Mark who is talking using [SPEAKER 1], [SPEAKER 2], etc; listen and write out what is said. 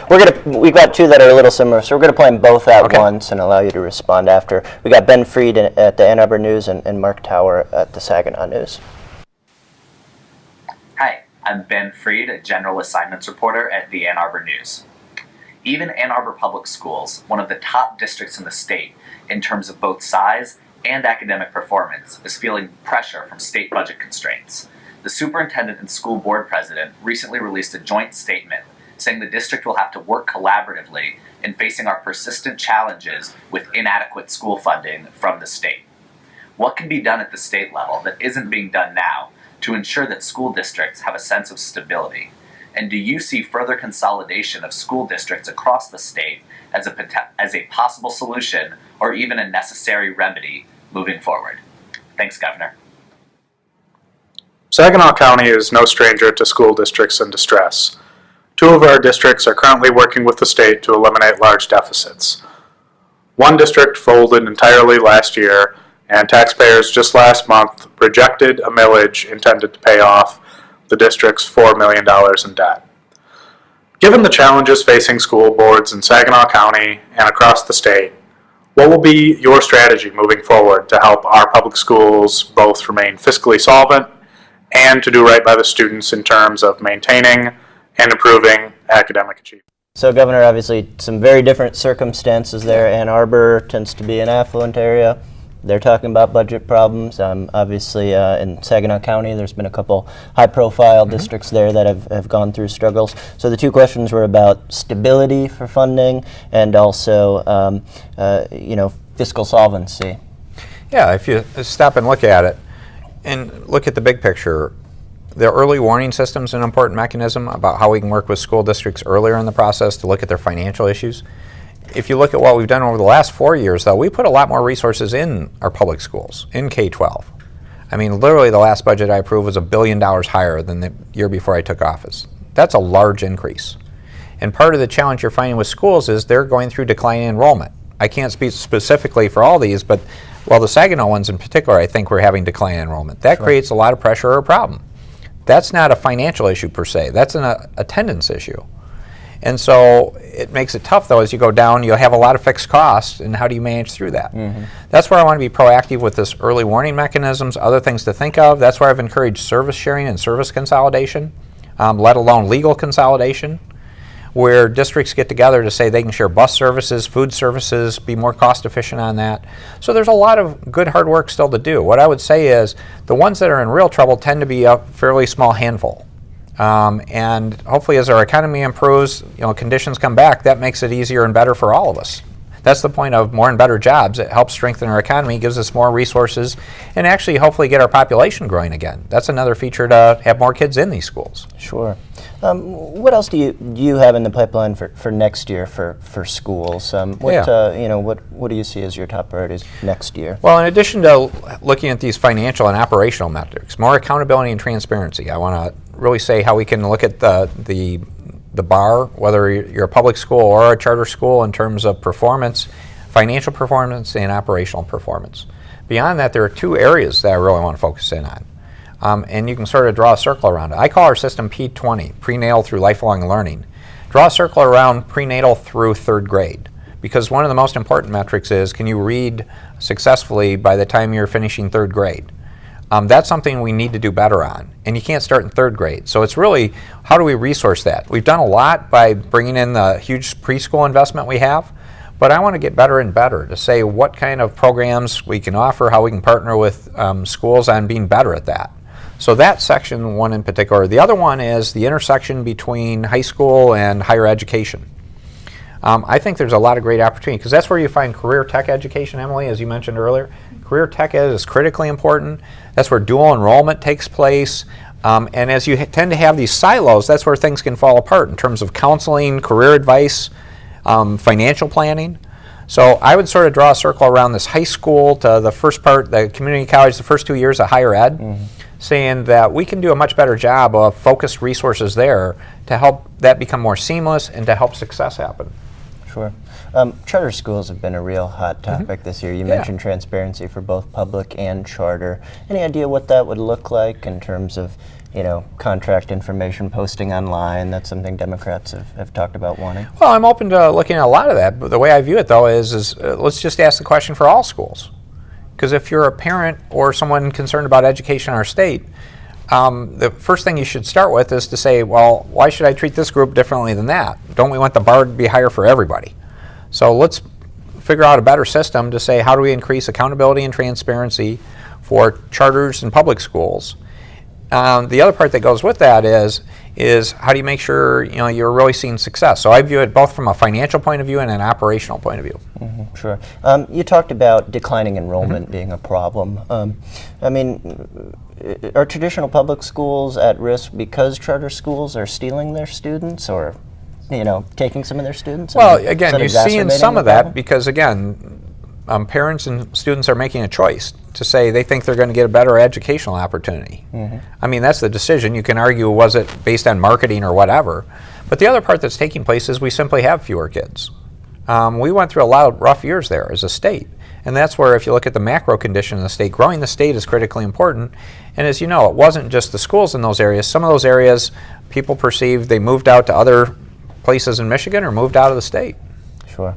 [SPEAKER 1] We've got two that are a little similar, so we're gonna play them both at once and allow you to respond after. We got Ben Freed at the Ann Arbor News and Mark Tower at the Saginaw News.
[SPEAKER 2] Hi, I'm Ben Freed, a general assignments reporter at the Ann Arbor News. Even Ann Arbor Public Schools, one of the top districts in the state in terms of both size and academic performance, is feeling pressure from state budget constraints. The superintendent and school board president recently released a joint statement saying the district will have to work collaboratively in facing our persistent challenges with inadequate school funding from the state. What can be done at the state level that isn't being done now to ensure that school districts have a sense of stability? And do you see further consolidation of school districts across the state as a possible solution or even a necessary remedy moving forward? Thanks, Governor.
[SPEAKER 3] Saginaw County is no stranger to school districts in distress. Two of our districts are currently working with the state to eliminate large deficits. One district folded entirely last year, and taxpayers just last month rejected a millage intended to pay off the district's $4 million in debt. Given the challenges facing school boards in Saginaw County and across the state, what will be your strategy moving forward to help our public schools both remain fiscally solvent and to do right by the students in terms of maintaining and improving academic achievement?
[SPEAKER 1] So, Governor, obviously some very different circumstances there. Ann Arbor tends to be an affluent area. They're talking about budget problems. Obviously, in Saginaw County, there's been a couple high-profile districts there that have gone through struggles. So the two questions were about stability for funding and also, fiscal solvency.
[SPEAKER 4] Yeah, if you stop and look at it and look at the big picture, the early warning system is an important mechanism about how we can work with school districts earlier in the process to look at their financial issues. If you look at what we've done over the last 4 years, though, we put a lot more resources in our public schools, in K-12. I mean, literally the last budget I approved was $1 billion higher than the year before I took office. That's a large increase. And part of the challenge you're finding with schools is they're going through declining enrollment. I can't speak specifically for all these, but the Saginaw ones in particular, I think we're having declining enrollment. That creates a lot of pressure or a problem. That's not a financial issue per se. That's an attendance issue. And so it makes it tough, though, as you go down. You'll have a lot of fixed costs, and how do you manage through that? That's where I want to be proactive with this early warning mechanisms, other things to think of. That's where I've encouraged service sharing and service consolidation, let alone legal consolidation, where districts get together to say they can share bus services, food services, be more cost efficient on that. So there's a lot of good hard work still to do. What I would say is the ones that are in real trouble tend to be a fairly small handful. And hopefully as our economy improves, conditions come back, that makes it easier and better for all of us. That's the point of more and better jobs. It helps strengthen our economy, gives us more resources, and actually hopefully get our population growing again. That's another feature, to have more kids in these schools.
[SPEAKER 1] Sure. What else do you have in the pipeline for next year for schools? What do you see as your top priorities next year?
[SPEAKER 4] Well, in addition to looking at these financial and operational metrics, more accountability and transparency. I want to really say how we can look at the bar, whether you're a public school or a charter school, in terms of performance, financial performance and operational performance. Beyond that, there are two areas that I really want to focus in on. And you can sort of draw a circle around it. I call our system P20, prenatal through lifelong learning. Draw a circle around prenatal through third grade, because one of the most important metrics is, can you read successfully by the time you're finishing third grade? That's something we need to do better on, and you can't start in third grade. So it's really, how do we resource that? We've done a lot by bringing in the huge preschool investment we have, but I want to get better and better to say what kind of programs we can offer, how we can partner with schools on being better at that. So that section one in particular. The other one is the intersection between high school and higher education. I think there's a lot of great opportunity, because that's where you find career tech education, Emily, as you mentioned earlier. Career tech ed is critically important. That's where dual enrollment takes place. And as you tend to have these silos, that's where things can fall apart in terms of counseling, career advice, financial planning. So I would sort of draw a circle around this high school to the first part, the community college, the first 2 years of higher ed, saying that we can do a much better job of focused resources there to help that become more seamless and to help success happen.
[SPEAKER 1] Sure. Charter schools have been a real hot topic this year. You mentioned transparency for both public and charter. Any idea what that would look like in terms of, contract information posting online. That's something Democrats have talked about wanting.
[SPEAKER 4] Well, I'm open to looking at a lot of that, but the way I view it, though, is let's just ask the question for all schools. Because if you're a parent or someone concerned about education in our state, the first thing you should start with is to say, well, why should I treat this group differently than that? Don't we want the bar to be higher for everybody? So let's figure out a better system to say, how do we increase accountability and transparency for charters and public schools? The other part that goes with that is how do you make sure you're really seeing success? So I view it both from a financial point of view and an operational point of view.
[SPEAKER 1] Mm-hmm, sure. You talked about declining enrollment being a problem. Are traditional public schools at risk because charter schools are stealing their students, or taking some of their students?
[SPEAKER 4] Well, again, you're seeing some of that because, again, parents and students are making a choice to say they think they're going to get a better educational opportunity. Mm-hmm. That's the decision. You can argue, was it based on marketing or whatever? But the other part that's taking place is we simply have fewer kids. We went through a lot of rough years there as a state. And that's where, if you look at the macro condition of the state, growing the state is critically important. And as you know, it wasn't just the schools in those areas. Some of those areas, people perceived they moved out to other places in Michigan or moved out of the state.
[SPEAKER 1] Sure.